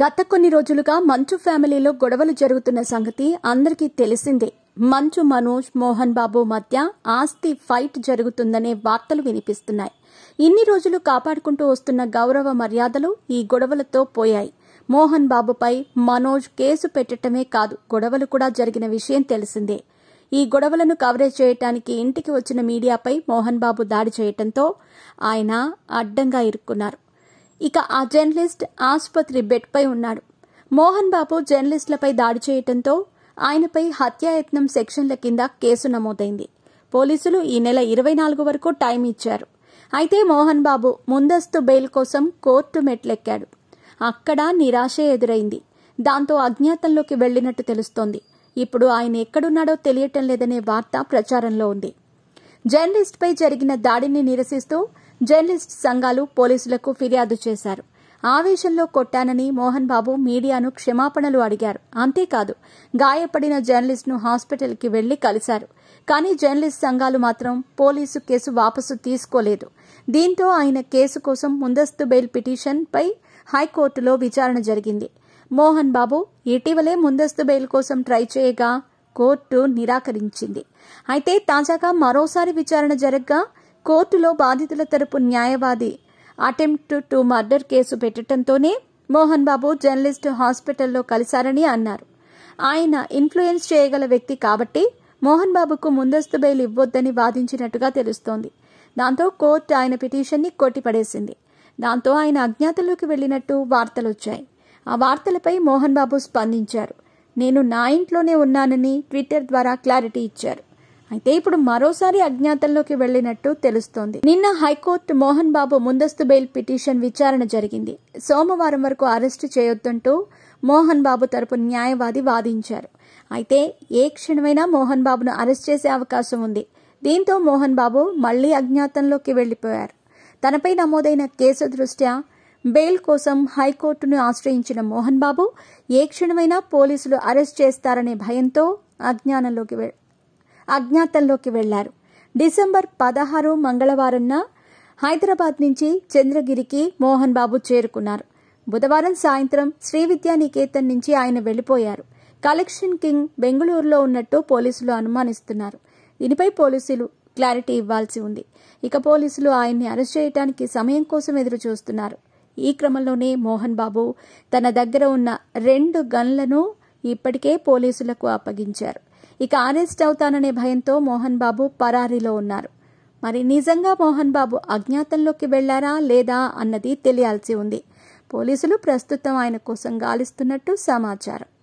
గత కొన్ని రోజులుగా మంచు ఫ్యామిలీలో గొడవలు జరుగుతున్న సంగతి అందరికీ తెలిసిందే. మంచు మనోజ్, మోహన్ బాబు మధ్య ఆస్తి ఫైట్ జరుగుతుందనే వార్తలు వినిపిస్తున్నాయి. ఇన్ని రోజులు కాపాడుకుంటూ వస్తున్న గౌరవ మర్యాదలు ఈ గొడవలతో పోయాయి. మోహన్ బాబుపై మనోజ్ కేసు పెట్టడమే కాదు, గొడవలు కూడా జరిగిన విషయం తెలిసిందే. ఈ గొడవలను కవరేజ్ చేయడానికి ఇంటికి వచ్చిన మీడియాపై మోహన్ బాబు దాడి చేయడంతో ఆయన అడ్డంగా ఇరుక్కున్నారు. ఇక ఆ జర్నలిస్ట్ ఆసుపత్రి బెడ్పై ఉన్నాడు. మోహన్ బాబు జర్నలిస్టులపై దాడి చేయడంతో ఆయనపై హత్యాయత్నం సెక్షన్ల కింద కేసు నమోదైంది. పోలీసులు ఈ నెల 24 వరకు టైం ఇచ్చారు. అయితే మోహన్ బాబు ముందస్తు బెయిల్ కోసం కోర్టు మెట్లెక్కాడు. అక్కడ నిరాశే ఎదురైంది. దాంతో అజ్ఞాతంలోకి వెళ్లినట్టు తెలుస్తోంది. ఇప్పుడు ఆయన ఎక్కడున్నాడో తెలియటం లేదనే వార్త ప్రచారంలో ఉంది. జర్నలిస్టుపై జరిగిన దాడిని నిరసిస్తూ జర్నలిస్ట్ సంఘాలు పోలీసులకు ఫిర్యాదు చేశారు. ఆవేశంలో కొట్టానని మోహన్ బాబు మీడియాను క్షమాపణలు అడిగారు. అంతేకాదు, గాయపడిన జర్నలిస్టును హాస్పిటల్కి వెళ్లి కలిశారు. కానీ జర్నలిస్ట్ సంఘాలు మాత్రం పోలీసు కేసు వాపసు తీసుకోలేదు. దీంతో ఆయన కేసు కోసం ముందస్తు బెయిల్ పిటిషన్పై హైకోర్టులో విచారణ జరిగింది. మోహన్ బాబు ఇటీవలే ముందస్తు బెయిల్ కోసం ట్రై చేయగా కోర్టు నిరాకరించింది. అయితే తాజాగా మరోసారి విచారణ జరగ్గా కోర్టులో బాధితుల తరపు న్యాయవాది అటెంప్ట్ టు మర్డర్ కేసు పెట్టడంతోనే మోహన్ బాబు జర్నలిస్టు హాస్పిటల్లో కలిశారని అన్నారు. ఆయన ఇన్ఫ్లుయెన్స్ చేయగల వ్యక్తి కాబట్టి మోహన్ బాబుకు ముందస్తు బెయిల్ ఇవ్వొద్దని వాదించినట్టుగా తెలుస్తోంది. దాంతో కోర్టు ఆయన పిటిషన్ని కొట్టిపడేసింది. దాంతో ఆయన అజ్ఞాతంలోకి వెళ్లినట్టు వార్తలొచ్చాయి. ఆ వార్తలపై మోహన్ బాబు స్పందించారు. నేను నా ఇంట్లోనే ఉన్నానని ట్విట్టర్ ద్వారా క్లారిటీ ఇచ్చారు. అయితే ఇప్పుడు మరోసారి అజ్ఞాతంలోకి వెళ్లినట్టు తెలుస్తోంది. నిన్న హైకోర్టు మోహన్ బాబు ముందస్తు బెయిల్ పిటిషన్ విచారణ జరిగింది. సోమవారం వరకు అరెస్టు చేయొద్దంటూ మోహన్ బాబు తరపు న్యాయవాది వాదించారు. అయితే ఏ క్షణమైనా మోహన్ బాబును అరెస్ట్ చేసే అవకాశం ఉంది. దీంతో మోహన్ బాబు మళ్లీ అజ్ఞాతంలోకి వెళ్లిపోయారు. తనపై నమోదైన కేసు దృష్ట్యా బెయిల్ కోసం హైకోర్టును ఆశ్రయించిన మోహన్ బాబు ఏ క్షణమైనా పోలీసులు అరెస్ట్ చేస్తారనే భయంతో అజ్ఞాతంలోకి వెళ్లారు. డిసెంబర్ 16 మంగళవారంన హైదరాబాద్ నుంచి చంద్రగిరికి మోహన్ బాబు చేరుకున్నారు. బుధవారం సాయంత్రం శ్రీ విద్యానికేతన్ నుంచి ఆయన వెళ్లిపోయారు. కలెక్షన్ కింగ్ బెంగళూరులో ఉన్నట్టు పోలీసులు అనుమానిస్తున్నారు. దీనిపై పోలీసులు క్లారిటీ ఇవ్వాల్సి ఉంది. ఇక పోలీసులు ఆయన్ని అరెస్ట్ చేయడానికి సమయం కోసం ఎదురు చూస్తున్నారు. ఈ క్రమంలోనే మోహన్ బాబు తన దగ్గర ఉన్న 2 గన్లను ఇప్పటికే పోలీసులకు అప్పగించారు. ఇక అరెస్ట్ అవుతాననే భయంతో మోహన్ బాబు పరారీలో ఉన్నారు. మరి నిజంగా మోహన్ బాబు అజ్ఞాతంలోకి వెళ్లారా లేదా అన్నది తెలియాల్సి ఉంది. పోలీసులు ప్రస్తుతం ఆయన కోసం గాలిస్తున్నట్టు సమాచారం.